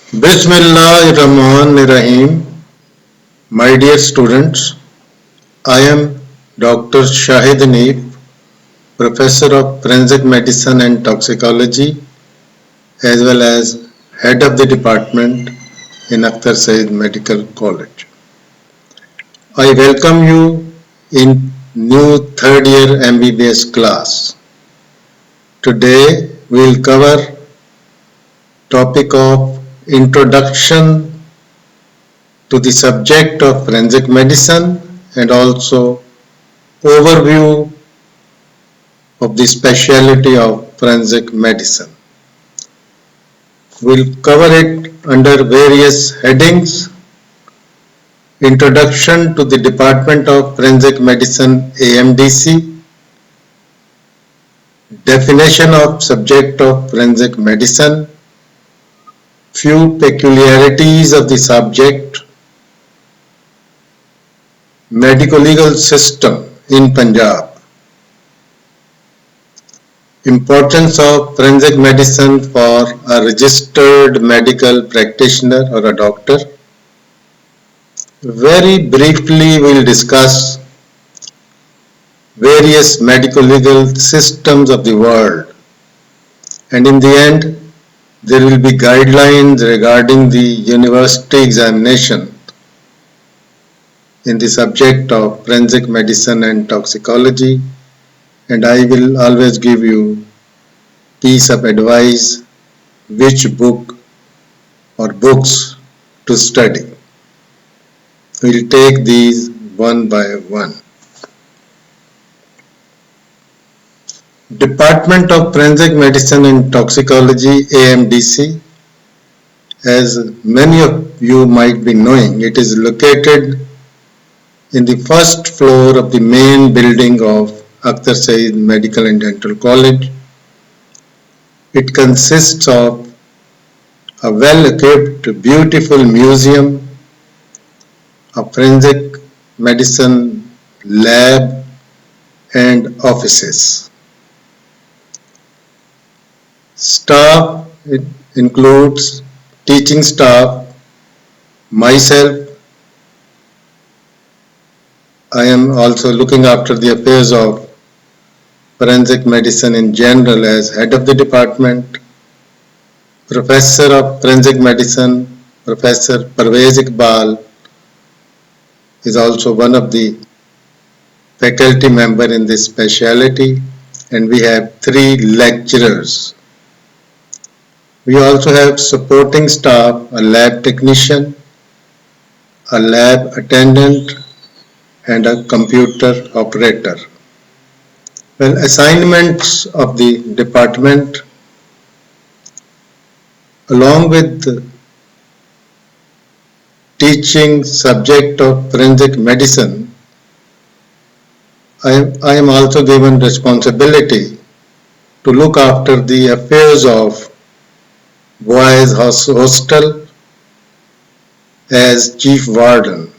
Bismillahirrahmanirrahim. My dear students, I am Dr. Shahid Neef, Professor of Forensic Medicine and Toxicology, as well as Head of the Department in Akhtar Said Medical College. I welcome you in new third year MBBS class. Today we will cover topic of introduction to the subject of forensic medicine and also overview of the specialty of forensic medicine. We'll cover it under various headings. Introduction to the Department of Forensic Medicine AMDC, definition of subject of forensic medicine, few peculiarities of the subject, medico-legal system in Punjab, importance of forensic medicine for a registered medical practitioner or a doctor. Very briefly we will discuss various medico-legal systems of the world, and in the end there will be guidelines regarding the university examination in the subject of forensic medicine and toxicology, and I will always give you piece of advice which book or books to study. We will take these one by one. Department of Forensic Medicine and Toxicology AMDC, as many of you might be knowing, it is located in the first floor of the main building of Akhtar Said Medical and Dental College. It consists of a well-equipped, beautiful museum, a forensic medicine lab and offices. Staff, it includes teaching staff, myself. I am also looking after the affairs of forensic medicine in general as head of the department. Professor of forensic medicine, Professor Parvez Iqbal, is also one of the faculty member in this specialty, and we have 3 lecturers. We also have supporting staff, a lab technician, a lab attendant, and a computer operator. Well, assignments of the department, along with the teaching subject of forensic medicine, I am also given responsibility to look after the affairs of Boys Hostel as Chief Warden.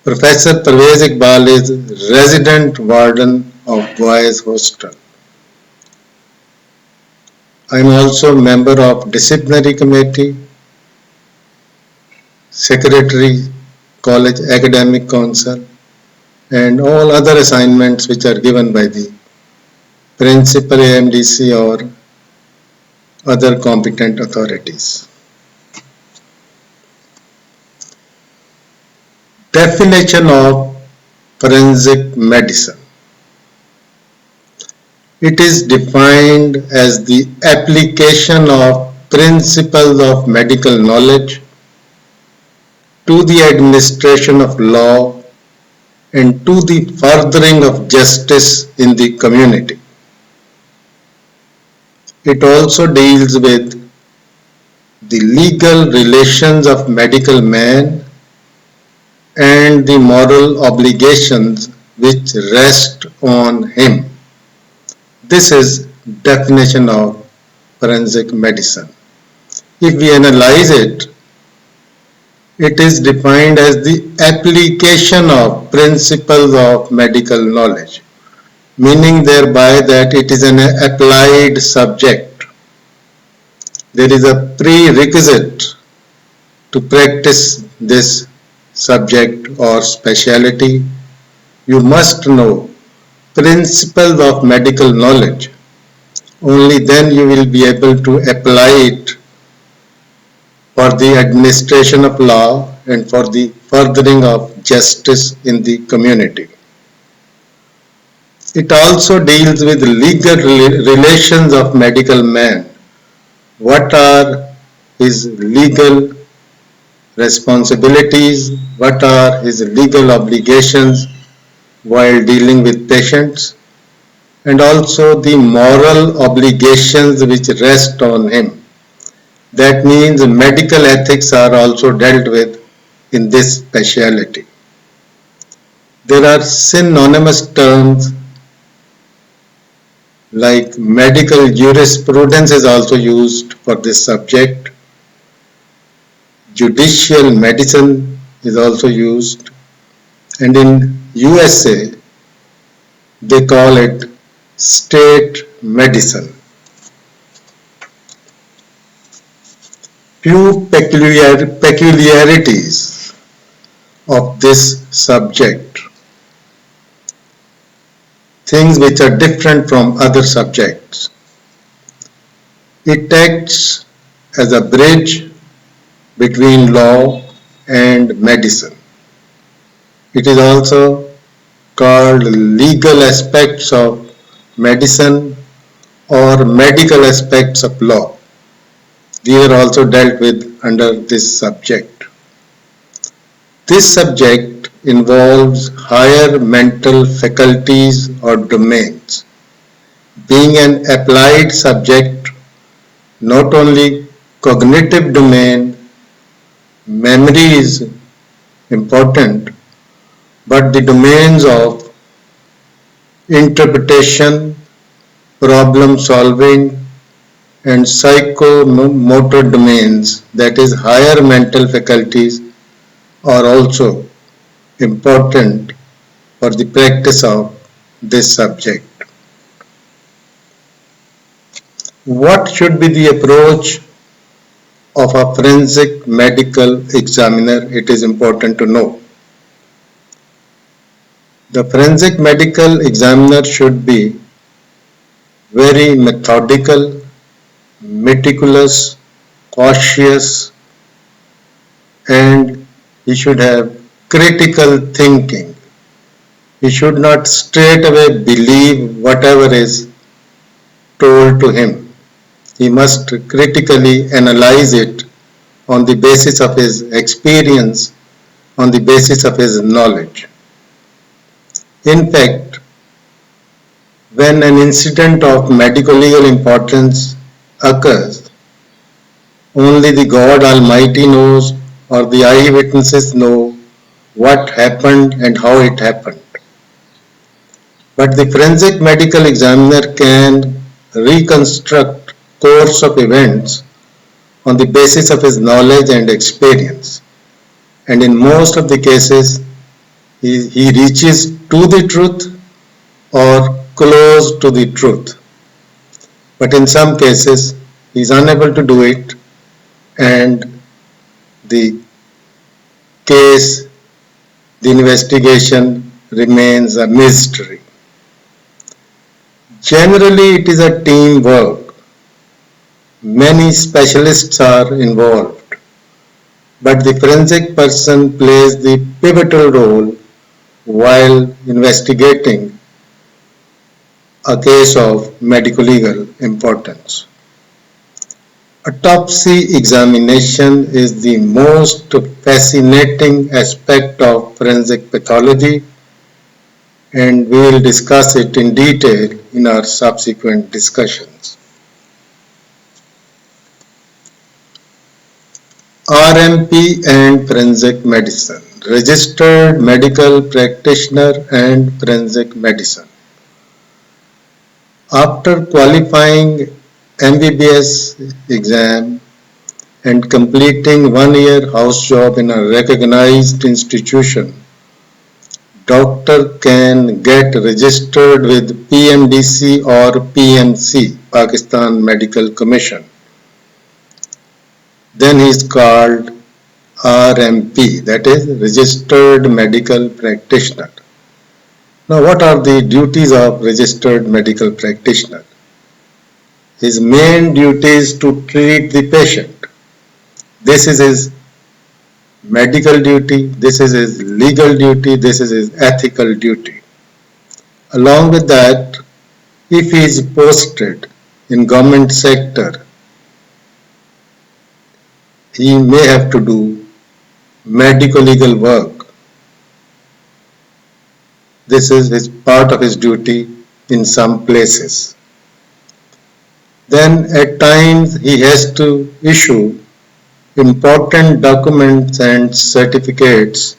Professor Parvez Iqbal is Resident Warden of Boys Hostel. I am also a member of Disciplinary Committee, Secretary, College Academic Council, and all other assignments which are given by the Principal AMDC or other competent authorities. Definition of forensic medicine. It is defined as the application of principles of medical knowledge to the administration of law and to the furthering of justice in the community. It also deals with the legal relations of medical man and the moral obligations which rest on him. This is definition of forensic medicine. If we analyze it, it is defined as the application of principles of medical knowledge, meaning thereby that it is an applied subject. there is a prerequisite to practice this subject or specialty. You must know principles of medical knowledge. Only then you will be able to apply it for the administration of law and for the furthering of justice in the community. It also deals with legal relations of medical man. What are his legal responsibilities? What are his legal obligations while dealing with patients? And also the moral obligations which rest on him. That means medical ethics are also dealt with in this specialty. There are synonymous terms like medical jurisprudence is also used for this subject. Judicial medicine is also used, and in USA they call it state medicine. Few peculiarities of this subject, things which are different from other subjects. It acts as a bridge between law and medicine. It is also called legal aspects of medicine or medical aspects of law. These are also dealt with under this subject. This subject involves higher mental faculties or domains. Being an applied subject, not only cognitive domain, memory is important, but the domains of interpretation, problem solving, and psychomotor domains, that is higher mental faculties, are also important for the practice of this subject. What should be the approach of a forensic medical examiner? It is important to know. The forensic medical examiner should be very methodical, meticulous, cautious, and he should have critical thinking. He should not straight away believe whatever is told to him. He must critically analyze it on the basis of his experience, on the basis of his knowledge. In fact, when an incident of medico-legal importance occurs, only the God Almighty knows or the eyewitnesses know what happened and how it happened. But the forensic medical examiner can reconstruct course of events on the basis of his knowledge and experience. And in most of the cases, he reaches to the truth or close to the truth. But in some cases, he is unable to do it, and the case, the investigation remains a mystery. Generally, it is a team work. Many specialists are involved, but the forensic person plays the pivotal role while investigating a case of medico-legal importance. Autopsy examination is the most fascinating aspect of forensic pathology, and we will discuss it in detail in our subsequent discussions. RMP and forensic medicine, registered medical practitioner and forensic medicine. After qualifying MBBS exam and completing 1 year house job in a recognized institution, doctor can get registered with PMDC or PMC, Pakistan Medical Commission. then he is called RMP, that is Registered Medical Practitioner. Now, what are the duties of Registered Medical Practitioner? His main duty is to treat the patient. This is his medical duty, this is his legal duty, this is his ethical duty. Along with that, if he is posted in government sector, he may have to do medical legal work. This is his part of his duty in some places. Then at times he has to issue important documents and certificates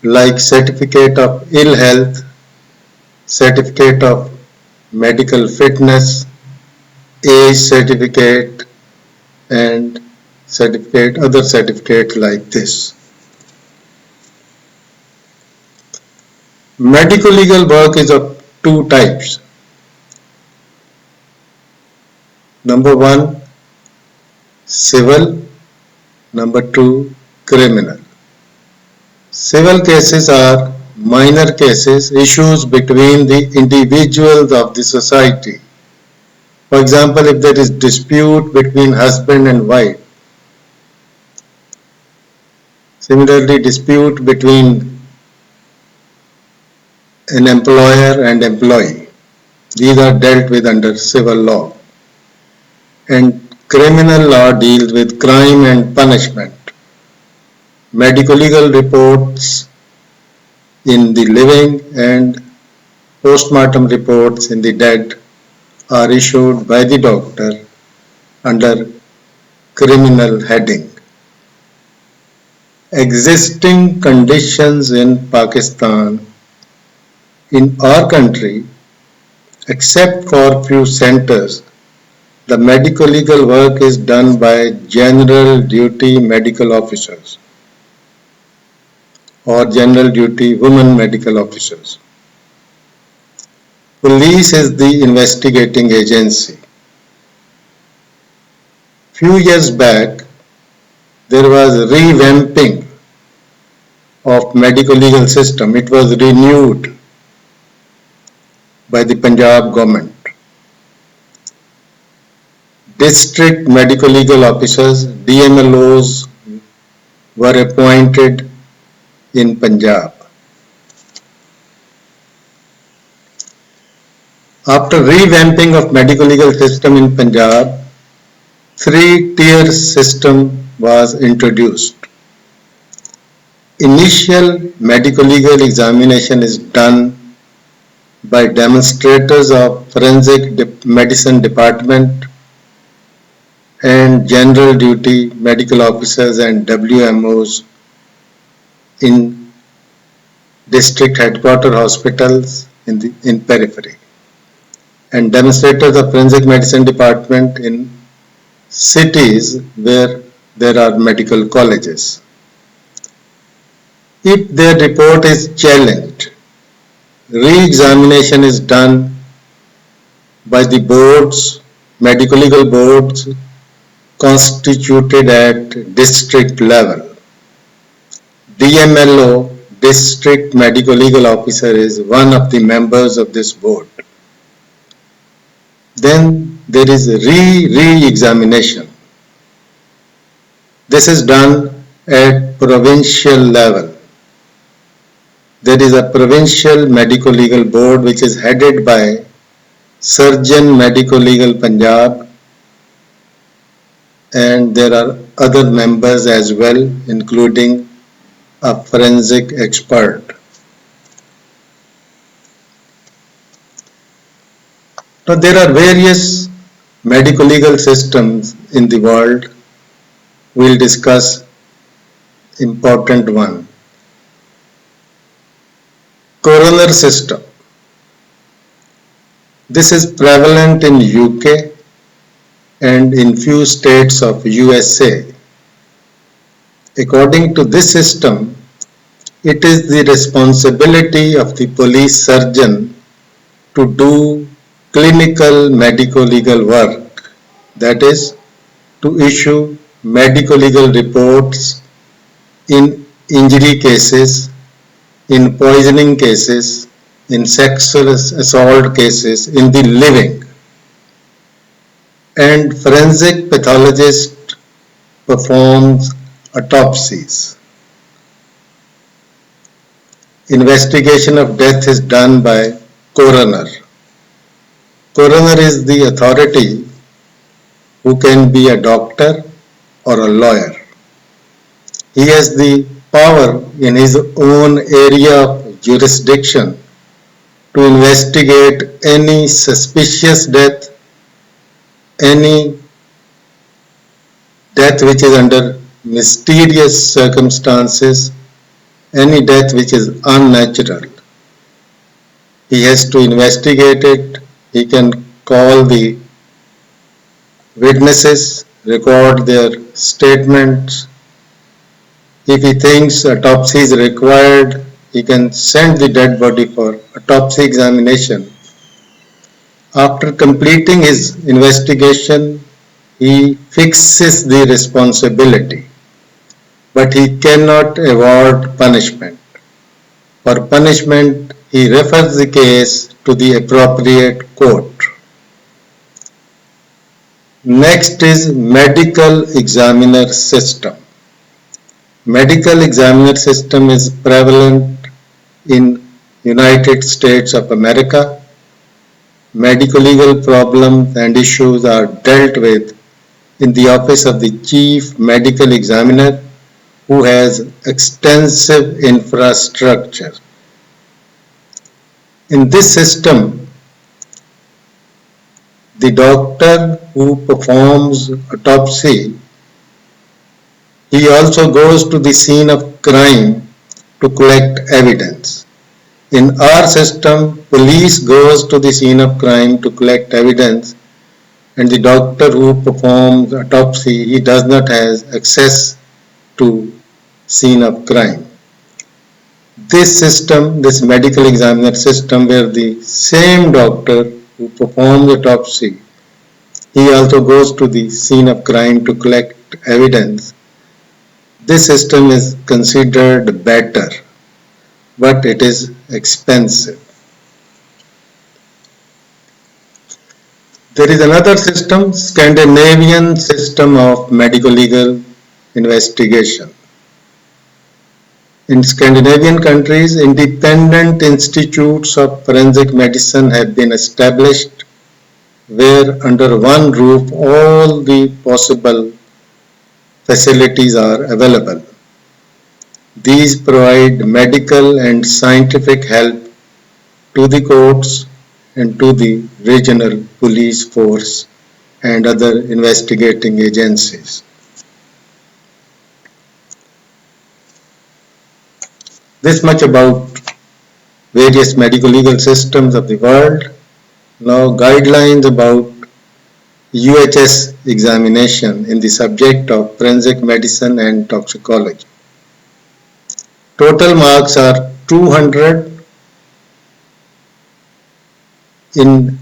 like certificate of ill health, certificate of medical fitness, age certificate, and other certificates like this. Medical legal work is of two types. Number one, civil. Number two, criminal. Civil cases are minor cases, issues between the individuals of the society. For example, if there is dispute between husband and wife, similarly dispute between an employer and employee, these are dealt with under civil law. And criminal law deals with crime and punishment. Medical legal reports in the living and postmortem reports in the dead are issued by the doctor under criminal heading. Existing conditions in Pakistan, in our country, except for few centers, the medical legal work is done by general duty medical officers or general duty women medical officers. Police is the investigating agency. Few years back, there was revamping of medical legal system. It was renewed by the Punjab government. District medical legal officers, DMLOs, were appointed in Punjab. After revamping of medical legal system in Punjab, 3-tier system was introduced. Initial medical legal examination is done by demonstrators of forensic medicine department and general duty medical officers and WMOs in district headquarter hospitals in periphery, and demonstrators of forensic medicine department in cities where there are medical colleges. If their report is challenged, re-examination is done by the boards, medical legal boards constituted at district level. DMLO, District Medical Legal Officer, is one of the members of this board. Then there is re-examination. This is done at provincial level. There is a provincial medical legal board which is headed by Surgeon Medical Legal Punjab, and there are other members as well, including a forensic expert. Now there are various medical legal systems in the world. We'll discuss important one. Coroner system. This is prevalent in UK and in few states of USA. According to this system, it is the responsibility of the police surgeon to do clinical medico legal work, that is, to issue medico-legal reports in injury cases, in poisoning cases, in sexual assault cases, in the living. And forensic pathologist performs autopsies. Investigation of death is done by coroner. Coroner is the authority who can be a doctor or a lawyer. He has the power in his own area of jurisdiction to investigate any suspicious death, any death which is under mysterious circumstances, any death which is unnatural. He has to investigate it. He can call the witnesses, record their statements. If he thinks autopsy is required, he can send the dead body for autopsy examination. After completing his investigation, he fixes the responsibility, but he cannot award punishment. For punishment, he refers the case to the appropriate court. Next is medical examiner system. Medical examiner system is prevalent in United States of America. Medical legal problems and issues are dealt with in the office of the chief medical examiner, who has extensive infrastructure. In this system, the doctor who performs autopsy, he also goes to the scene of crime to collect evidence. In our system, police goes to the scene of crime to collect evidence, and the doctor who performs autopsy, he does not have access to scene of crime. This system, this medical examiner system, where the same doctor who performs autopsy, he also goes to the scene of crime to collect evidence. This system is considered better, but it is expensive. There is another system, Scandinavian system of medical legal investigation. In Scandinavian countries, independent institutes of forensic medicine have been established, where under one roof all the possible facilities are available. These provide medical and scientific help to the courts and to the regional police force and other investigating agencies. This much about various medical legal systems of the world. Now guidelines about UHS examination in the subject of forensic medicine and toxicology. Total marks are 200. In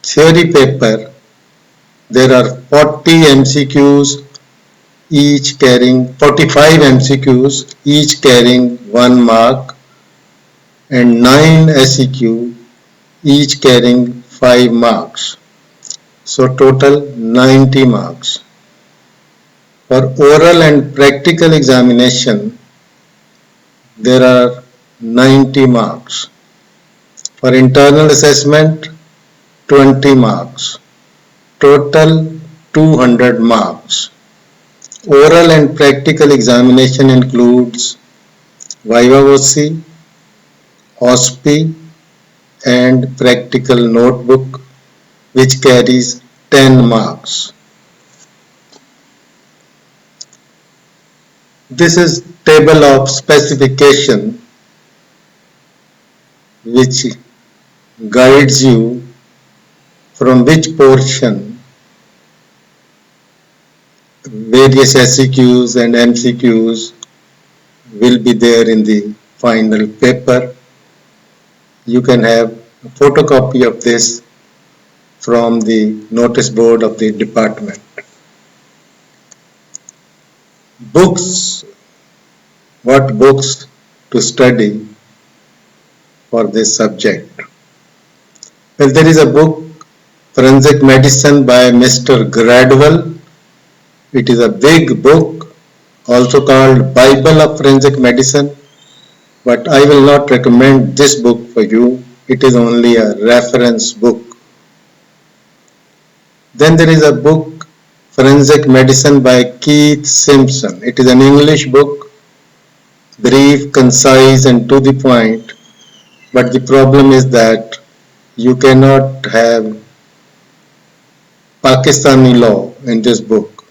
theory paper, there are 40 MCQs, each carrying 45 MCQs, each carrying 1 mark, and 9 SEQ, each carrying 5 marks. So total 90 marks. For oral and practical examination, there are 90 marks. For internal assessment, 20 marks. Total 200 marks. Oral and practical examination includes Viva Voce, OSPI, and practical notebook, which carries 10 marks. This is table of specification which guides you from which portion various SEQs and MCQs will be there in the final paper. You can have a photocopy of this from the notice board of the department. Books, what books to study for this subject? Well, there is a book, Forensic Medicine by Mr. Gradwell. It is a big book, also called Bible of Forensic Medicine, but I will not recommend this book for you. It is only a reference book. Then there is a book, Forensic Medicine by Keith Simpson. It is an English book, brief, concise and to the point, but the problem is that you cannot have Pakistani law in this book.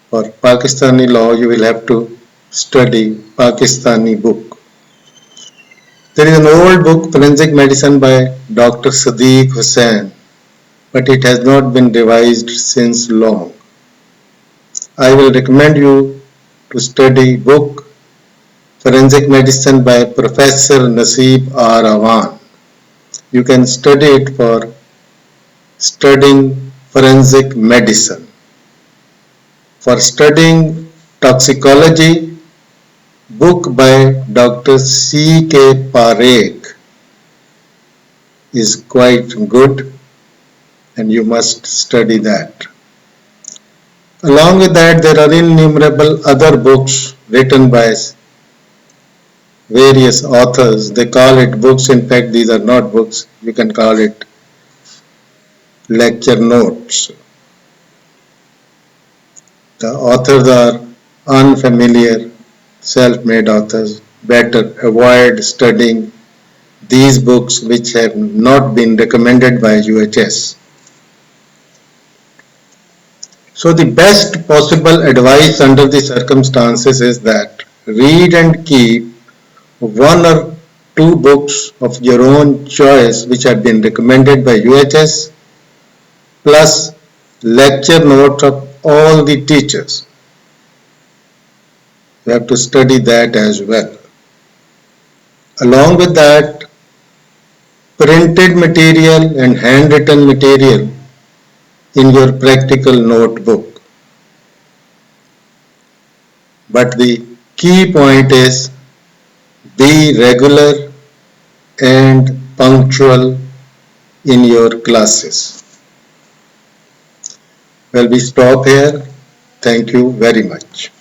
For Pakistani law, you will have to study Pakistani book. There is an old book, Forensic Medicine by Dr. Sadiq Hussain, but it has not been revised since long. I will recommend you to study book Forensic Medicine by Professor Naseeb R. Awan. You can study it for studying forensic medicine. For studying toxicology, book by Dr. C. K. Parekh is quite good and you must study that. Along with that, there are innumerable other books written by various authors. They call it books. In fact, these are not books. You can call it lecture notes. The authors are unfamiliar, self-made authors. Better avoid studying these books which have not been recommended by UHS. So the best possible advice under the circumstances is that read and keep one or two books of your own choice which have been recommended by UHS plus lecture notes of all the teachers. You have to study that as well. Along with that, printed material and handwritten material in your practical notebook. But the key point is be regular and punctual in your classes. Well, we stop here. Thank you very much.